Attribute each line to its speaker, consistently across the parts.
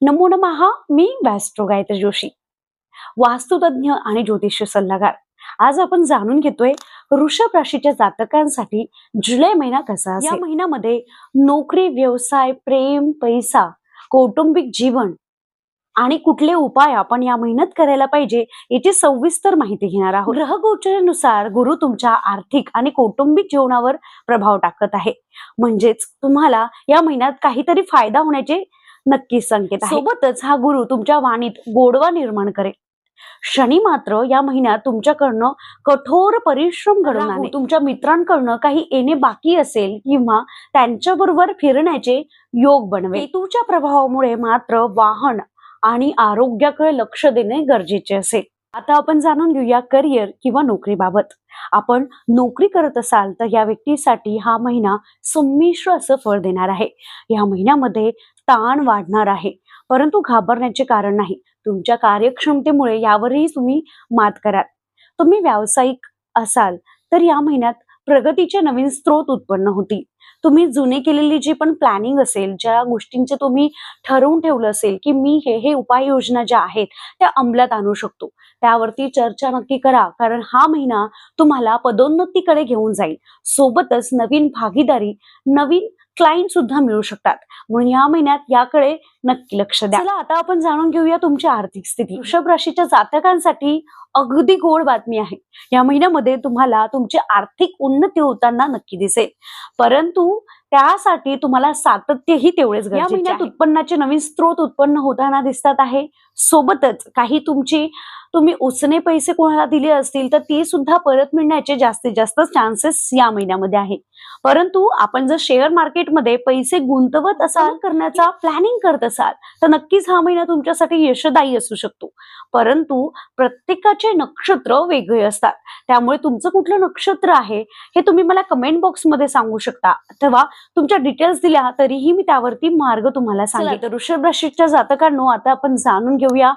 Speaker 1: नमो नमः. मी वॅस्ट्रो गायत्री जोशी, वास्तुतज्ञ आणि ज्योतिष्य सल्लागार. आज आपण जाणून घेतोय वृषभ राशीच्या जातकांसाठी जुलै महिना कसा असेल. या महिन्यामध्ये नोकरी, व्यवसाय, प्रेम, पैसा, कौटुंबिक जीवन आणि कुठले उपाय आपण या महिन्यात करायला पाहिजे याची सविस्तर माहिती घेणार आहोत. ग्रहगोचरानुसार गुरु तुमच्या आर्थिक आणि कौटुंबिक जीवनावर प्रभाव टाकत आहे, म्हणजेच तुम्हाला या महिन्यात काहीतरी फायदा होण्याचे नक्कीच संकेत आहे. सोबतच हा गुरु तुमच्या वाणीत गोडवा निर्माण करेल. शनी मात्र या महिन्यात तुमच्याकडनं कठोर परिश्रम घडवणार आहे. तुमच्या मित्रांकडनं काही येणे बाकी असेल किंवा त्यांच्याबरोबर फिरण्याचे योग बनवेल. केतूच्या प्रभावामुळे मात्र वाहन आणि आरोग्याकडे लक्ष देणे गरजेचे असेल. आता आपण जाणून घेऊया करिअर किंवा नोकरीबाबत. आपण नोकरी करत असाल तर या व्यक्तीसाठी हा महिना संमिश्र असं फळ देणार आहे. या महिन्यामध्ये ताण वाढणार आहे, परंतु घाबरण्याचे कारण नाही. तुमच्या कार्यक्षमतेमुळे यावरही तुम्ही मात कराल. तुम्ही व्यावसायिक असाल तर या महिन्यात प्रगतीचे नवीन स्रोत उत्पन्न होतील. तुम्ही जुने केलेली जी पण प्लॅनिंग असेल, ज्या गोष्टींचे तुम्ही ठरवून ठेवलं असेल की मी हे उपाययोजना ज्या आहेत त्या अंमलात आणू शकतो, त्यावरती चर्चा नक्की करा, कारण हा महिना तुम्हाला पदोन्नतीकडे घेऊन जाईल. सोबतच नवीन भागीदारी, नवीन क्लायंट सुद्धा मिळू शकतात, म्हणून या महिन्यात याकडे नक्की लक्ष द्या. चला आता आपण जाणून घेऊया तुमची आर्थिक स्थिती. वृषभ राशीच्या जातकांसाठी अगदी गोड बातमी आहे. या महिन्यामध्ये तुम्हाला तुमची आर्थिक उन्नती होताना नक्की दिसेल, परंतु त्यासाठी तुम्हाला सातत्यही तेवढेच गरजेचे आहे. या महिन्यात उत्पन्नाचे नवीन स्रोत उत्पन्न होताना दिसतात आहे. सोबतच काही तुम्ही उसने पैसे कोणाला दिले असतील तर ती सुद्धा परत मिळण्याचे जास्तीत जास्त चान्सेस या महिन्यामध्ये आहे. परंतु आपण जर शेअर मार्केटमध्ये पैसे गुंतवत असाल, करण्याचा प्लॅनिंग करत असाल तर नक्कीच हा महिना तुमच्यासाठी यशदायी असू शकतो. परंतु प्रत्येकाचे नक्षत्र वेगळे असतात, त्यामुळे तुमचं कुठलं नक्षत्र आहे हे तुम्ही मला कमेंट बॉक्समध्ये सांगू शकता, अथवा तुमच्या डिटेल्स दिल्या तरीही मी त्यावरती मार्ग तुम्हाला सांगेन. तर वृषभ राशीच्या जातकांनो, आता आपण जाणून घेऊया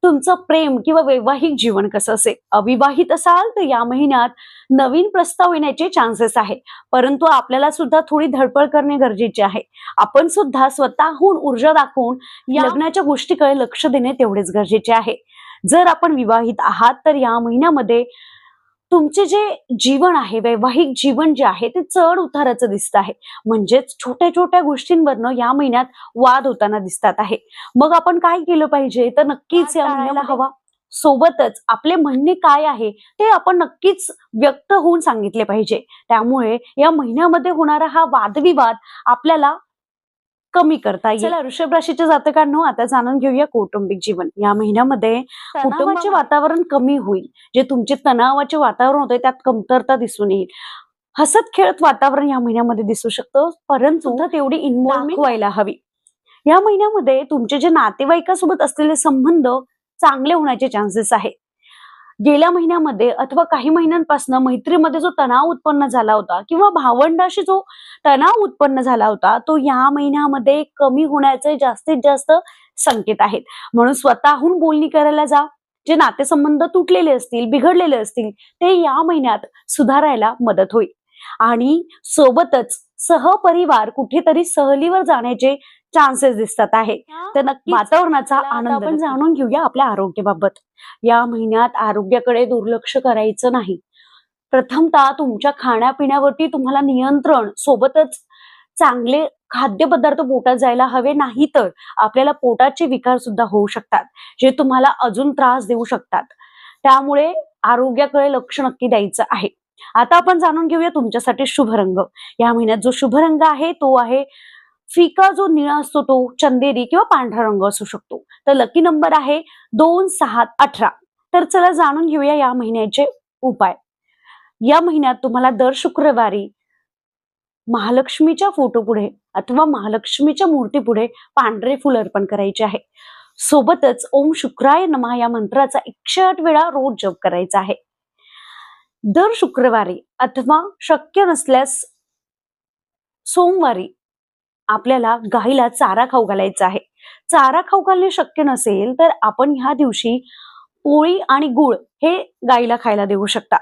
Speaker 1: तुमचं प्रेम किंवा वैवाहिक जीवन कसं असेल. अविवाहित असाल तर या महिन्यात नवीन प्रस्ताव येण्याचे चान्सेस आहे, परंतु आपल्याला सुद्धा थोडी धडपड करणे गरजेचे आहे. आपण सुद्धा स्वतःहून ऊर्जा दाखवून या लग्नाच्या गोष्टीकडे लक्ष देणे तेवढेच गरजेचे आहे. जर आपण विवाहित आहात तर या महिन्यामध्ये तुमचे जे जीवन आहे, वैवाहिक जीवन जे आहे ते चढ उताराचं दिसत आहे. म्हणजेच छोट्या छोट्या गोष्टींवरनं या महिन्यात वाद होताना दिसतात आहे. मग आपण काय केलं पाहिजे तर नक्कीच या महिन्याला हवा. सोबतच आपले म्हणणे काय आहे ते आपण नक्कीच व्यक्त होऊन सांगितले पाहिजे. त्यामुळे या महिन्यामध्ये होणारा हा वादविवाद आपल्याला कमी करता येईल. चला वृषभ राशीच्या जातकांनो, आता जाणून घेऊया कौटुंबिक जीवन. या महिन्यामध्ये कुटुंबाचे वातावरण कमी होईल. जे तुमचे तणावाचे वातावरण होते त्यात कमतरता दिसून येईल. हसत खेळत वातावरण या महिन्यामध्ये दिसू शकतं, परंतु तेवढी इन्व्हॉल्वमेंट व्हायला हवी. या महिन्यामध्ये तुमचे जे नातेवाईकासोबत असलेले संबंध चांगले होण्याचे चान्सेस आहे. गेल्या महिन्यामध्ये अथवा काही महिन्यांपासून मैत्रीमध्ये जो तणाव उत्पन्न झाला होता किंवा भावंडाशी जो तणाव उत्पन्न झाला होता तो या महिन्यामध्ये कमी होण्याचे जास्तीत जास्त संकेत आहेत. म्हणून स्वतःहून बोलणी करायला जा. जे नातेसंबंध तुटलेले असतील, बिघडलेले असतील ते या महिन्यात सुधारायला मदत होईल. आणि सोबतच सहपरिवार कुठेतरी सहलीवर जाण्याचे चान्सेस दिसतात आहे. तर नक्की वातावरणाचा आनंद. आपण जाणून घेऊया आपल्या आरोग्याबाबत. या महिन्यात आरोग्याकडे दुर्लक्ष करायचं नाही. प्रथमतः तुमच्या खाण्यापिण्यावरती तुम्हाला नियंत्रण, सोबतच चांगले खाद्यपदार्थ पोटात जायला हवे, नाही तर आपल्याला पोटाचे विकार सुद्धा होऊ शकतात, जे तुम्हाला अजून त्रास देऊ शकतात. त्यामुळे आरोग्याकडे लक्ष नक्की द्यायचं आहे. आता आपण जाणून घेऊया तुमच्यासाठी शुभ रंग. या महिन्यात जो शुभ रंग आहे तो आहे फिका, जो निळा असतो तो चंदेरी किंवा पांढरा रंग असू शकतो. तर लकी नंबर आहे 2, 6, 18. तर चला जाणून घेऊया या महिन्याचे उपाय. या महिन्यात तुम्हाला दर शुक्रवारी महालक्ष्मीच्या फोटो पुढे अथवा महालक्ष्मीच्या मूर्ती पुढे पांढरे फुल अर्पण करायचे आहे. सोबतच ओम शुक्राय नमः या मंत्राचा 108 वेळा रोज जप करायचा आहे. दर शुक्रवारी अथवा शक्य नसल्यास सोमवारी आपल्याला गाईला चारा खाऊ घालायचा आहे. चारा खाऊ घालणे शक्य नसेल तर आपण ह्या दिवशी पोळी आणि गुळ हे गाईला खायला देऊ शकता.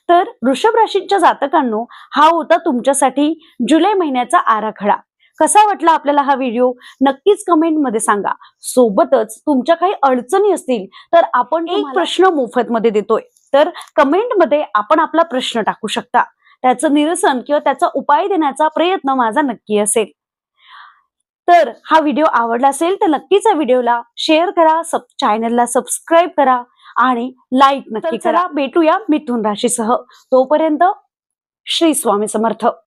Speaker 1: तर वृषभ राशीच्या जातकांनो, हा होता तुमच्यासाठी जुलै महिन्याचा आराखडा. कसा वाटला आपल्याला हा व्हिडिओ नक्कीच कमेंट मध्ये सांगा. सोबतच तुमच्या काही अडचणी असतील तर आपण एक प्रश्न मोफत मध्ये देतोय, तर कमेंट मध्ये आपण आपला प्रश्न टाकू शकता. त्याचं निरसन किंवा त्याचा उपाय देण्याचा प्रयत्न माझा नक्की असेल. तर हा व्हिडिओ आवडला असेल तर नक्कीच या व्हिडिओला शेअर करा, चॅनलला सबस्क्राईब करा आणि लाईक नक्की करा. भेटूया मिथुन राशीसह. तोपर्यंत श्री स्वामी समर्थ.